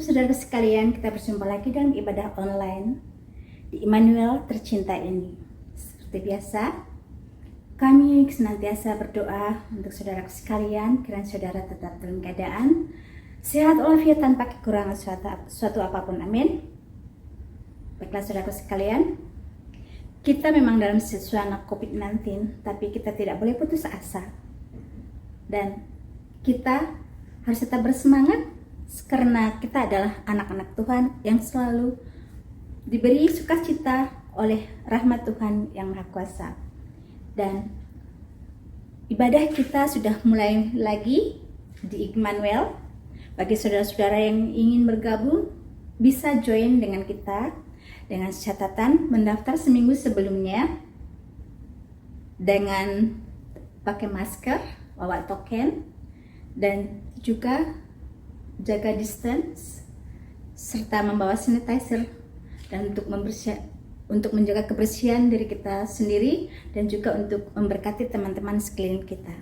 saudara sekalian, kita berjumpa lagi dalam ibadah online di Immanuel tercinta ini. Seperti biasa, kami senantiasa berdoa untuk saudara sekalian, kiranya saudara tetap dalam keadaan sehat walafiat tanpa kekurangan suatu apapun. Amin. Baiklah saudara sekalian, kita memang dalam suasana COVID-19, tapi kita tidak boleh putus asa. Dan kita harus tetap bersemangat karena kita adalah anak-anak Tuhan yang selalu diberi sukacita oleh rahmat Tuhan yang Maha Kuasa. Dan ibadah kita sudah mulai lagi di Immanuel. Bagi saudara-saudara yang ingin bergabung, bisa join dengan kita dengan catatan mendaftar seminggu sebelumnya dengan pakai masker, bawa token, dan juga jaga distance serta membawa sanitizer dan untuk menjaga kebersihan diri kita sendiri dan juga untuk memberkati teman-teman sekeliling kita.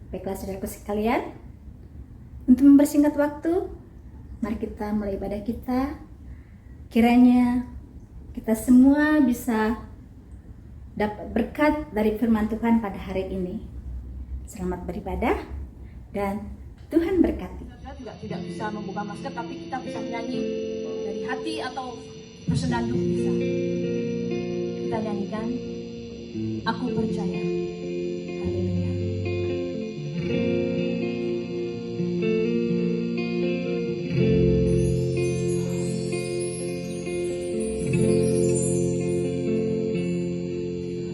Baiklah saudaraku sekalian, untuk mempersingkat waktu, mari kita mulai ibadah kita. Kiranya kita semua bisa dapat berkat dari firman Tuhan pada hari ini. Selamat beribadah dan Tuhan berkati. Juga tidak bisa membuka masker, tapi kita bisa nyanyi dari hati atau bersenandung bisa. Kita nyanyikan, aku percaya. Haleluya.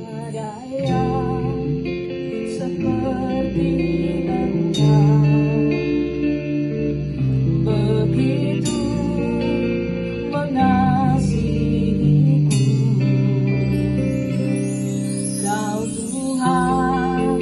Ada yang seperti engkau, begitu mengasihiku. Kau Tuhan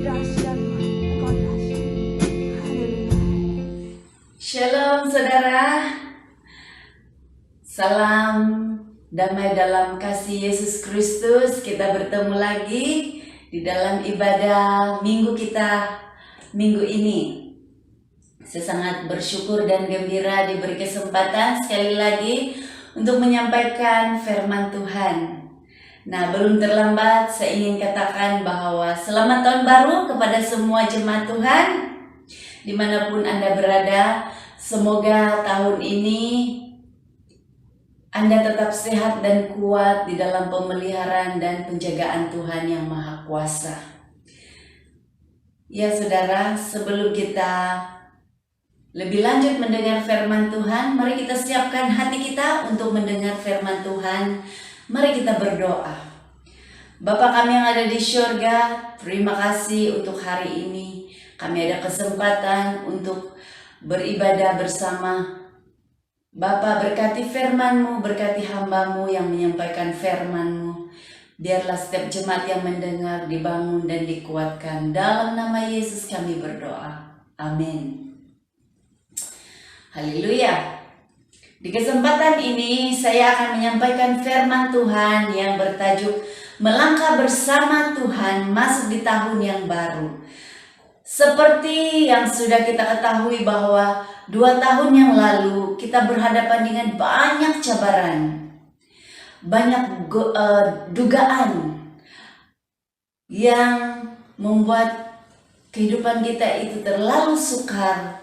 dahsyat Tuhan, Engkau dahsyat. Haleluya. Shalom saudara, salam damai dalam kasih Yesus Kristus. Kita bertemu lagi di dalam ibadah minggu kita minggu ini. Saya sangat bersyukur dan gembira diberi kesempatan sekali lagi untuk menyampaikan firman Tuhan. Nah, belum terlambat saya ingin katakan bahwa selamat tahun baru kepada semua jemaat Tuhan dimanapun Anda berada. Semoga tahun ini Anda tetap sehat dan kuat di dalam pemeliharaan dan penjagaan Tuhan yang Maha Kuasa. Ya saudara, sebelum kita lebih lanjut mendengar firman Tuhan, mari kita siapkan hati kita untuk mendengar firman Tuhan. Mari kita berdoa. Bapa kami yang ada di syurga, terima kasih untuk hari ini. Kami ada kesempatan untuk beribadah bersama. Bapa, berkati firman-Mu, berkati hamba-Mu yang menyampaikan firman-Mu. Biarlah setiap jemaat yang mendengar dibangun dan dikuatkan. Dalam nama Yesus kami berdoa. Amin. Haleluya. Di kesempatan ini saya akan menyampaikan firman Tuhan yang bertajuk Melangkah Bersama Tuhan Masuk di Tahun yang Baru. Seperti yang sudah kita ketahui bahwa 2 tahun yang lalu kita berhadapan dengan banyak cabaran, banyak dugaan yang membuat kehidupan kita itu terlalu sukar.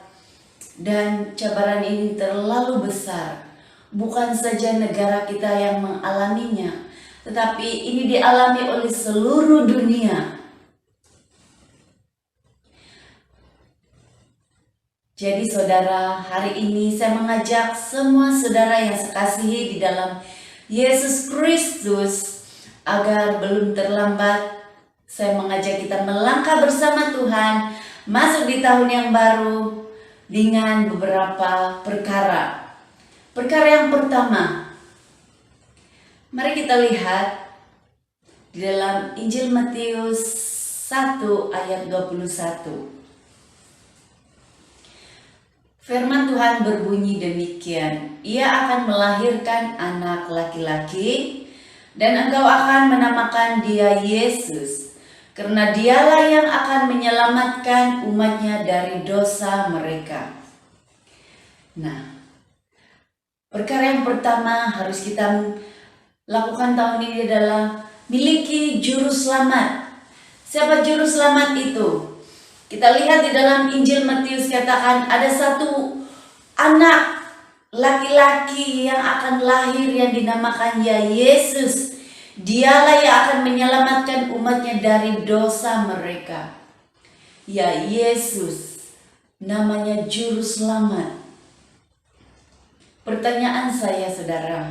Dan cabaran ini terlalu besar. Bukan saja negara kita yang mengalaminya, tetapi ini dialami oleh seluruh dunia. Jadi saudara, hari ini saya mengajak semua saudara yang saya kasihi di dalam Yesus Kristus, agar belum terlambat, saya mengajak kita melangkah bersama Tuhan masuk di tahun yang baru dengan beberapa perkara. Perkara yang pertama, mari kita lihat di dalam Injil Matius 1 ayat 21. Firman Tuhan berbunyi demikian, Ia akan melahirkan anak laki-laki dan engkau akan menamakan dia Yesus, karena dialah yang akan menyelamatkan umatnya dari dosa mereka. Nah, perkara yang pertama harus kita lakukan tahun ini adalah miliki juru selamat. Siapa juru selamat itu? Kita lihat di dalam Injil Matius katakan ada satu anak laki-laki yang akan lahir yang dinamakan ya Yesus. Dialah yang akan menyelamatkan umatnya dari dosa mereka. Ya Yesus, namanya juru selamat. Pertanyaan saya saudara,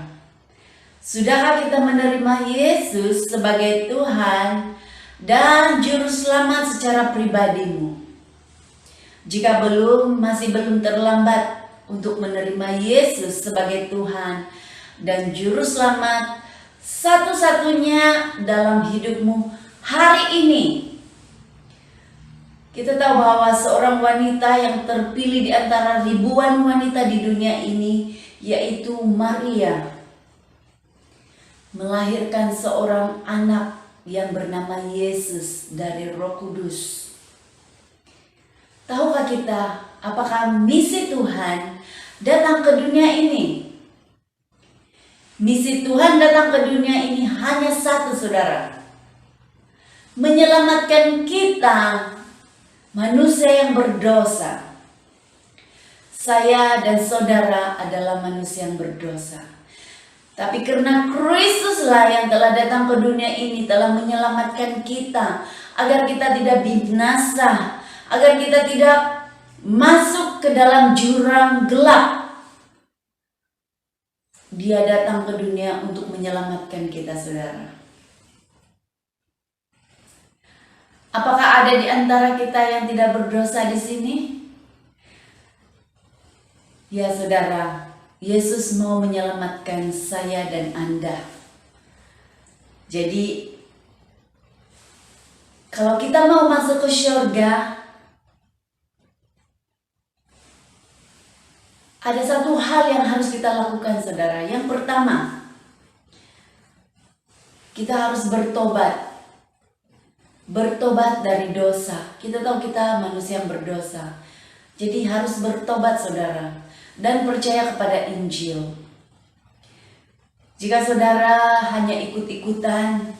sudahkah kita menerima Yesus sebagai Tuhan dan juru selamat secara pribadimu? Jika belum, masih belum terlambat untuk menerima Yesus sebagai Tuhan dan juru selamat satu-satunya dalam hidupmu hari ini. Kita tahu bahwa seorang wanita yang terpilih di antara ribuan wanita di dunia ini, yaitu Maria, melahirkan seorang anak yang bernama Yesus dari Roh Kudus. Tahukah kita apakah misi Tuhan datang ke dunia ini? Misi Tuhan datang ke dunia ini hanya satu saudara. Menyelamatkan kita, manusia yang berdosa. Saya dan saudara adalah manusia yang berdosa. Tapi karena Kristuslah yang telah datang ke dunia ini, telah menyelamatkan kita, agar kita tidak binasa, agar kita tidak masuk ke dalam jurang gelap. Dia datang ke dunia untuk menyelamatkan kita saudara. Apakah ada di antara kita yang tidak berdosa di sini? Ya saudara, Yesus mau menyelamatkan saya dan Anda. Jadi Kalau kita mau masuk ke surga, ada satu hal yang harus kita lakukan, saudara. Yang pertama, kita harus bertobat. Bertobat dari dosa. Kita tahu kita manusia yang berdosa. Jadi harus bertobat, saudara. Dan percaya kepada Injil. Jika saudara hanya ikut-ikutan,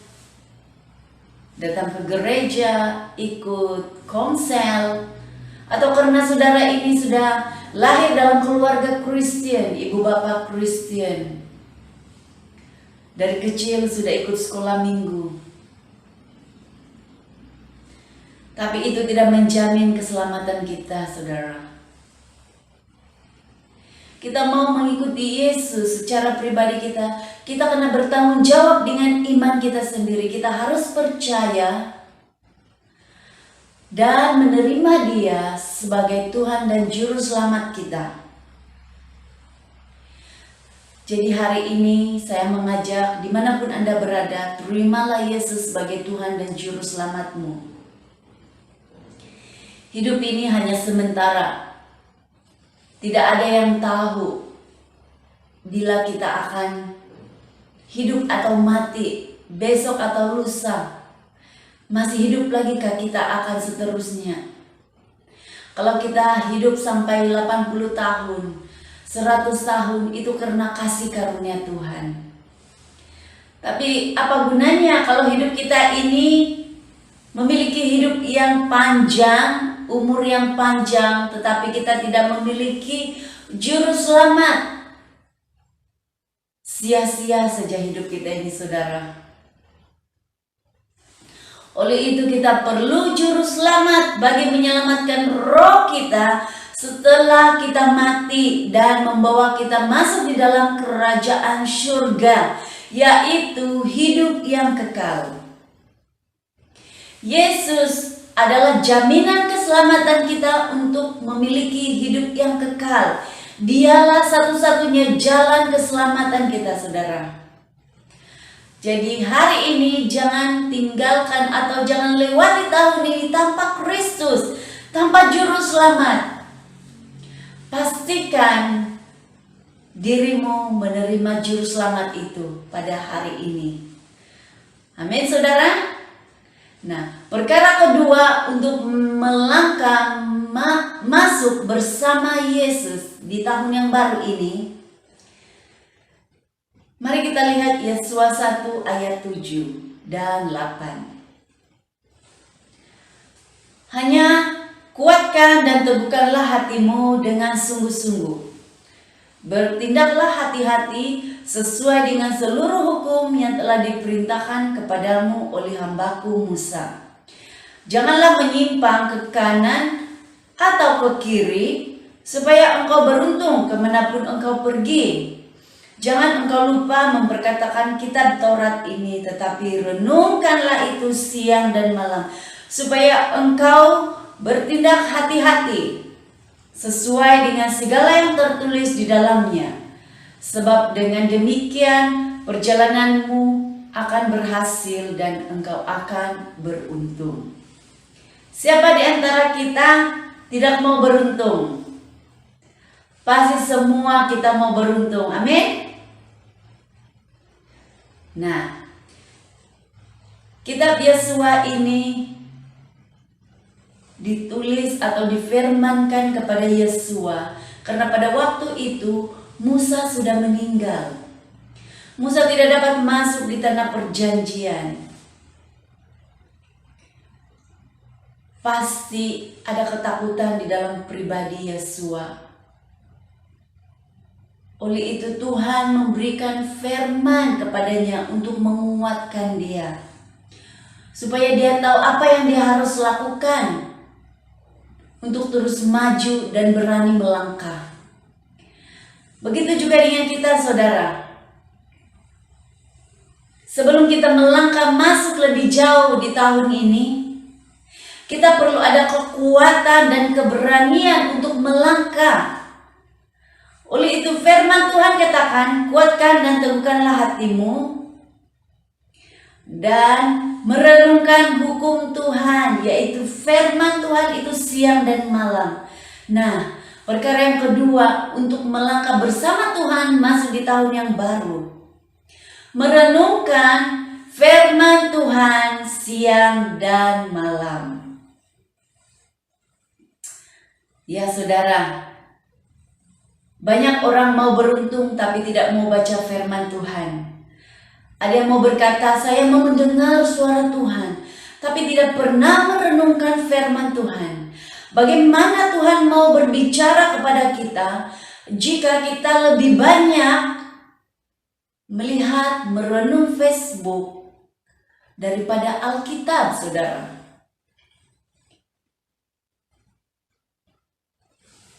datang ke gereja, ikut komsel, atau karena saudara ini sudah lahir dalam keluarga Kristen, ibu bapak Kristen, dari kecil sudah ikut sekolah minggu, tapi itu tidak menjamin keselamatan kita, saudara. Kita mau mengikuti Yesus secara pribadi kita kena bertanggung jawab dengan iman kita sendiri. Kita harus percaya dan menerima Dia sebagai Tuhan dan Juru Selamat kita. Jadi hari ini saya mengajak dimanapun Anda berada, terimalah Yesus sebagai Tuhan dan Juru Selamatmu. Hidup ini hanya sementara. Tidak ada yang tahu bila kita akan hidup atau mati, besok atau lusa. Masih hidup lagikah kita akan seterusnya? Kalau kita hidup sampai 80 tahun, 100 tahun, itu karena kasih karunia Tuhan. Tapi apa gunanya kalau hidup kita ini memiliki hidup yang panjang, umur yang panjang, tetapi kita tidak memiliki juru selamat? Sia-sia saja hidup kita ini, saudara. Oleh itu kita perlu juru selamat bagi menyelamatkan roh kita setelah kita mati dan membawa kita masuk di dalam kerajaan surga, yaitu hidup yang kekal. Yesus adalah jaminan keselamatan kita untuk memiliki hidup yang kekal. Dialah satu-satunya jalan keselamatan kita, saudara. Jadi hari ini jangan tinggalkan atau jangan lewati tahun ini tanpa Kristus, tanpa juru selamat. Pastikan dirimu menerima juru selamat itu pada hari ini. Amin, saudara. Nah, perkara kedua untuk melangkah masuk bersama Yesus di tahun yang baru ini, mari kita lihat Yesaya 1 ayat 7 dan 8. Hanya kuatkan dan teguhkanlah hatimu dengan sungguh-sungguh. Bertindaklah hati-hati sesuai dengan seluruh hukum yang telah diperintahkan kepadamu oleh hambaku Musa. Janganlah menyimpang ke kanan atau ke kiri, supaya engkau beruntung kemanapun engkau pergi. Jangan engkau lupa memperkatakan kitab Taurat ini, tetapi renungkanlah itu siang dan malam, supaya engkau bertindak hati-hati sesuai dengan segala yang tertulis di dalamnya. Sebab dengan demikian perjalananmu akan berhasil dan engkau akan beruntung. Siapa di antara kita tidak mau beruntung? Pasti semua kita mau beruntung. Amin. Nah, kitab Yesaya ini ditulis atau difirmankan kepada Yesaya karena pada waktu itu Musa sudah meninggal. Musa tidak dapat masuk di tanah perjanjian. Pasti ada ketakutan di dalam pribadi Yesaya. Oleh itu Tuhan memberikan firman kepadanya untuk menguatkan dia, supaya dia tahu apa yang dia harus lakukan untuk terus maju dan berani melangkah. Begitu juga dengan kita, saudara. Sebelum kita melangkah masuk lebih jauh di tahun ini, kita perlu ada kekuatan dan keberanian untuk melangkah. Oleh itu firman Tuhan katakan, kuatkan dan teguhkanlah hatimu. dan merenungkan hukum Tuhan, yaitu firman Tuhan itu siang dan malam. Nah, perkara yang kedua, untuk melangkah bersama Tuhan masuk di tahun yang baru, merenungkan firman Tuhan siang dan malam. Ya saudara, banyak orang mau beruntung tapi tidak mau baca firman Tuhan. Ada yang mau berkata, saya mau mendengar suara Tuhan, tapi tidak pernah merenungkan firman Tuhan. Bagaimana Tuhan mau berbicara kepada kita jika kita lebih banyak melihat, merenung Facebook daripada Alkitab, saudara?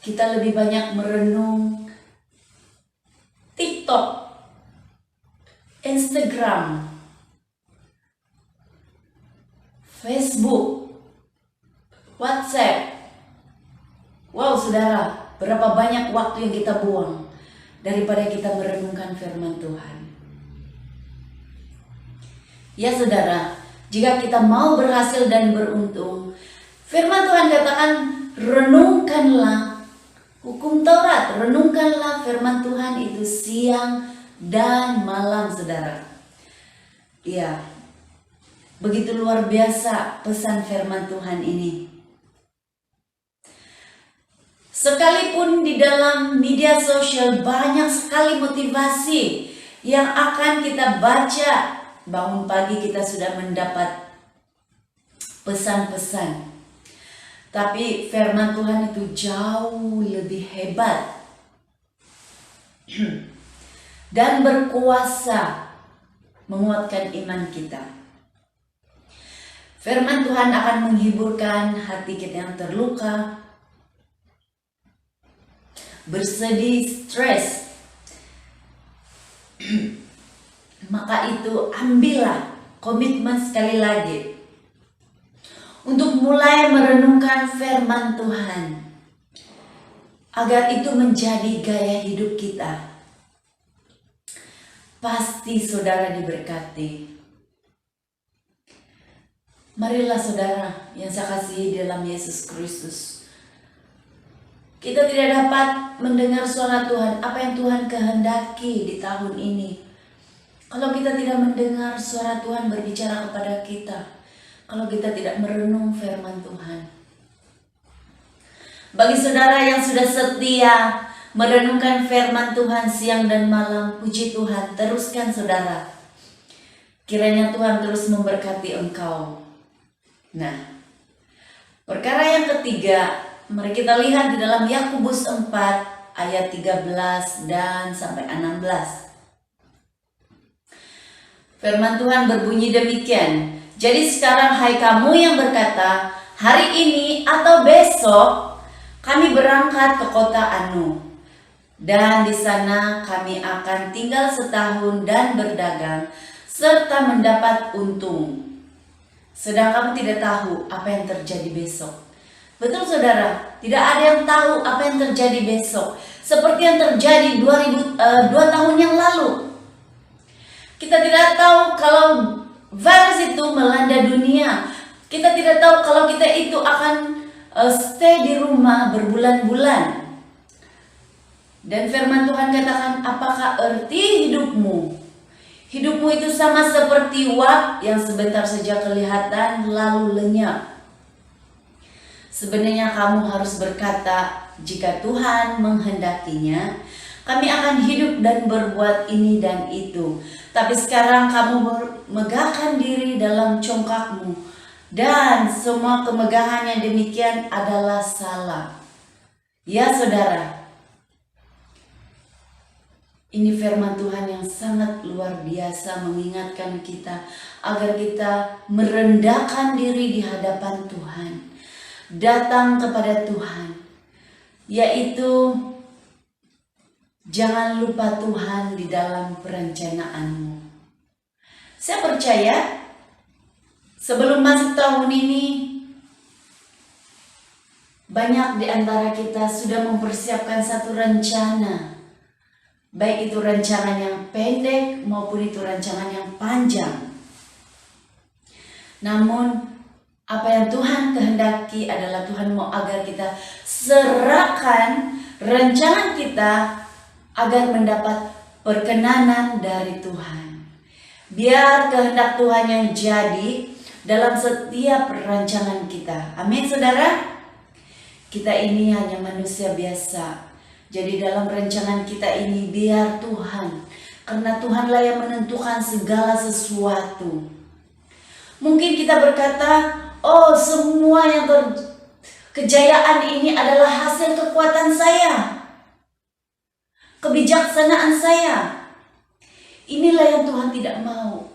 Kita lebih banyak merenung TikTok, Instagram, Facebook, WhatsApp. Wow, saudara, berapa banyak waktu yang kita buang daripada kita merenungkan firman Tuhan. Ya saudara, jika kita mau berhasil dan beruntung, firman Tuhan katakan, renungkanlah hukum Taurat, renungkanlah firman Tuhan itu siang dan malam, saudara. Ya, begitu luar biasa pesan firman Tuhan ini. Sekalipun di dalam media sosial banyak sekali motivasi yang akan kita baca, bangun pagi kita sudah mendapat pesan-pesan. Tapi firman Tuhan itu jauh lebih hebat dan berkuasa menguatkan iman kita. Firman Tuhan akan menghiburkan hati kita yang terluka, bersedih, stres. Maka itu ambillah komitmen sekali lagi untuk mulai merenungkan firman Tuhan, agar itu menjadi gaya hidup kita. Pasti saudara diberkati. Marilah saudara yang saya kasihi dalam Yesus Kristus, kita tidak dapat mendengar suara Tuhan, apa yang Tuhan kehendaki di tahun ini, kalau kita tidak mendengar suara Tuhan berbicara kepada kita, kalau kita tidak merenung firman Tuhan. Bagi saudara yang sudah setia merenungkan firman Tuhan siang dan malam, puji Tuhan, teruskan saudara. Kiranya Tuhan terus memberkati engkau. Nah, perkara yang ketiga, mari kita lihat di dalam Yakobus 4 ayat 13 dan sampai 16. Firman Tuhan berbunyi demikian. Jadi sekarang hai kamu yang berkata, hari ini atau besok kami berangkat ke kota Anu, dan di sana kami akan tinggal setahun dan berdagang serta mendapat untung. Sedang kamu tidak tahu apa yang terjadi besok. Betul saudara, tidak ada yang tahu apa yang terjadi besok. Seperti yang terjadi 2 tahun yang lalu. Kita tidak tahu kalau virus itu melanda dunia. Kita tidak tahu kalau kita itu akan stay di rumah berbulan-bulan. Dan firman Tuhan katakan, apakah arti hidupmu? Hidupmu itu sama seperti uap yang sebentar saja kelihatan lalu lenyap. Sebenarnya kamu harus berkata, jika Tuhan menghendakinya, kami akan hidup dan berbuat ini dan itu. Tapi sekarang kamu megahkan diri dalam congkakmu, dan semua kemegahan yang demikian adalah salah. Ya saudara, ini firman Tuhan yang sangat luar biasa mengingatkan kita agar kita merendahkan diri di hadapan Tuhan, datang kepada Tuhan, yaitu jangan lupa Tuhan di dalam perencanaanmu. Saya percaya sebelum masuk tahun ini, banyak di antara kita sudah mempersiapkan satu rencana. Baik itu rancangan yang pendek maupun itu rancangan yang panjang. Namun apa yang Tuhan kehendaki adalah Tuhan mau agar kita serahkan rancangan kita agar mendapat perkenanan dari Tuhan. Biar kehendak Tuhan yang jadi dalam setiap rancangan kita. Amin saudara. Kita ini hanya manusia biasa. Jadi dalam rancangan kita ini biar Tuhan. Karena Tuhanlah yang menentukan segala sesuatu. Mungkin kita berkata, oh semua yang kejayaan ini adalah hasil kekuatan saya. Kebijaksanaan saya. Inilah yang Tuhan tidak mau.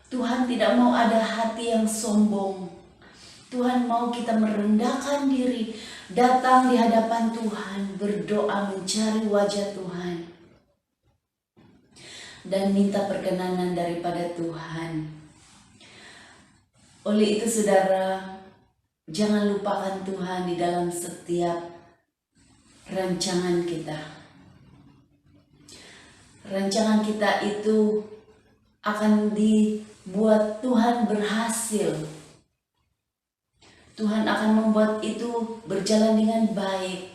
Tuhan tidak mau ada hati yang sombong. Tuhan mau kita merendahkan diri, datang di hadapan Tuhan, berdoa mencari wajah Tuhan, dan minta perkenanan daripada Tuhan. Oleh itu saudara, jangan lupakan Tuhan di dalam setiap rancangan kita. Rancangan kita itu akan dibuat Tuhan berhasil. Tuhan akan membuat itu berjalan dengan baik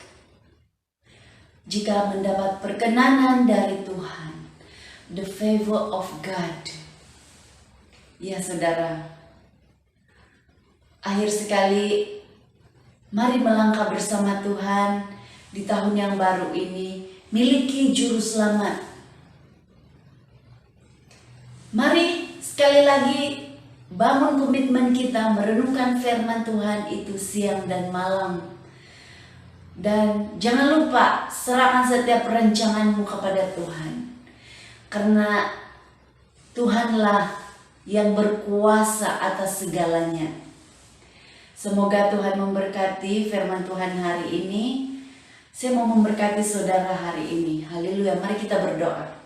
jika mendapat perkenanan dari Tuhan. The favor of God. Ya saudara, akhir sekali mari melangkah bersama Tuhan di tahun yang baru ini, miliki juru selamat. Mari sekali lagi bangun komitmen kita merenungkan firman Tuhan itu siang dan malam. Dan jangan lupa serahkan setiap rancanganmu kepada Tuhan. Karena Tuhanlah yang berkuasa atas segalanya. Semoga Tuhan memberkati firman Tuhan hari ini. Saya mau memberkati saudara hari ini. Haleluya, mari kita berdoa.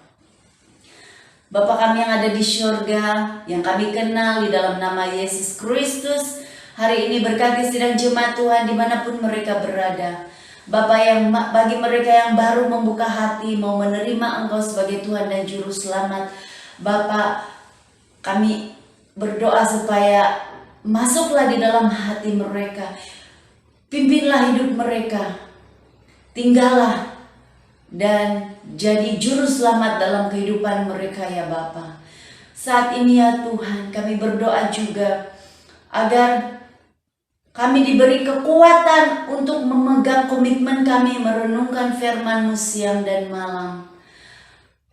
Bapa kami yang ada di surga, yang kami kenal di dalam nama Yesus Kristus, hari ini berkati sidang jemaat Tuhan dimanapun mereka berada. Bapa, yang bagi mereka yang baru membuka hati mau menerima Engkau sebagai Tuhan dan Juru Selamat, Bapa, kami berdoa supaya masuklah di dalam hati mereka, pimpinlah hidup mereka, tinggallah dan jadi juru selamat dalam kehidupan mereka ya Bapa. Saat ini ya Tuhan, kami berdoa juga agar kami diberi kekuatan untuk memegang komitmen kami merenungkan firman-Mu siang dan malam.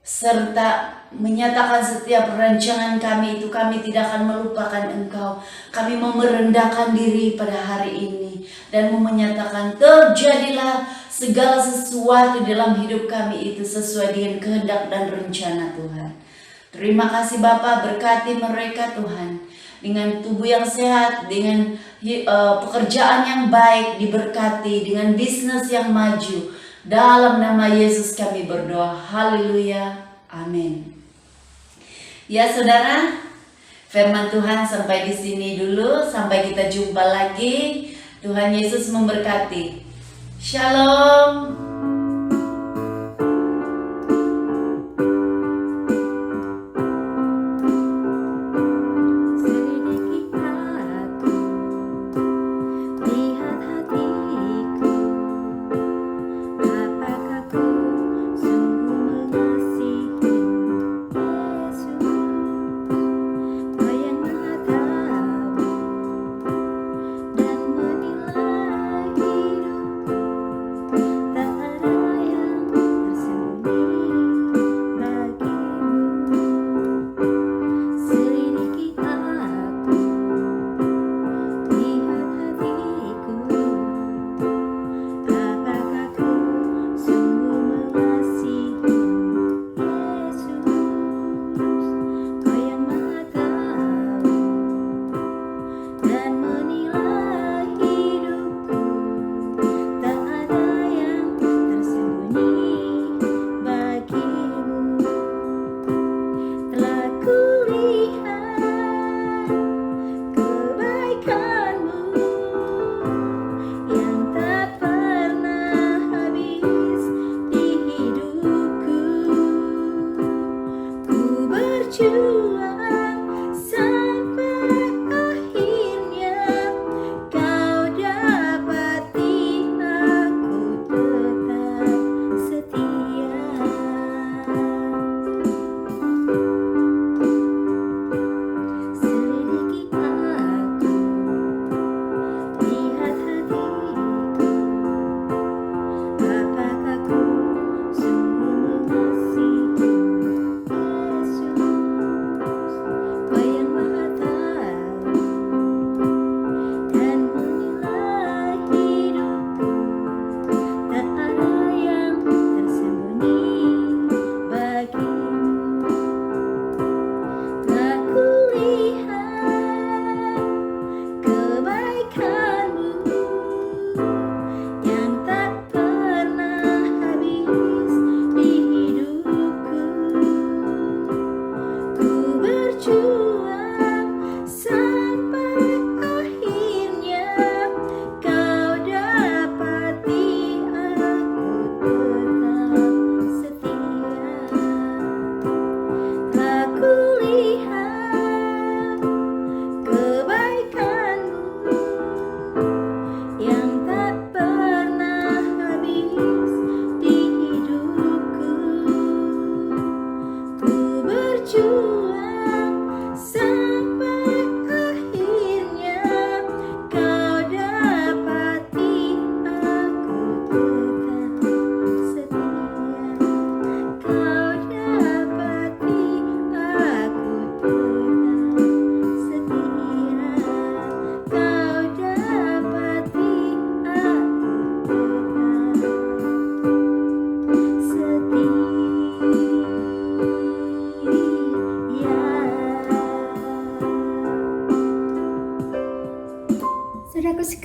Serta menyatakan setiap rancangan kami itu kami tidak akan melupakan Engkau. Kami mau merendahkan diri pada hari ini dan mau menyatakan terjadilah segala sesuatu dalam hidup kami itu sesuai dengan kehendak dan rencana Tuhan. Terima kasih Bapa, berkati mereka Tuhan. Dengan tubuh yang sehat, dengan pekerjaan yang baik diberkati, dengan bisnis yang maju. Dalam nama Yesus kami berdoa. Haleluya. Amin. Ya saudara, firman Tuhan sampai di sini dulu. Sampai kita jumpa lagi. Tuhan Yesus memberkati. Shalom. Tak ada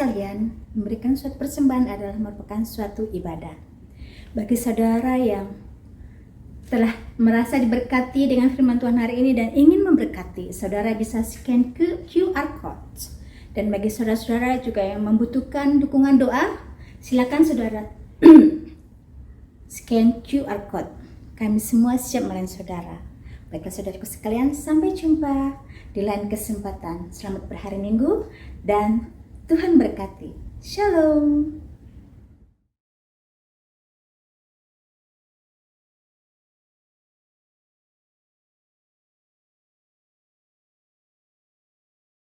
sekalian, memberikan suatu persembahan adalah merupakan suatu ibadah. Bagi saudara yang telah merasa diberkati dengan firman Tuhan hari ini dan ingin memberkati, saudara bisa scan ke QR code. Dan bagi saudara-saudara juga yang membutuhkan dukungan doa, silakan saudara scan QR code. Kami semua siap melayani saudara. Baiklah saudaraku sekalian, sampai jumpa di lain kesempatan. Selamat berhari Minggu dan Tuhan berkati. Shalom.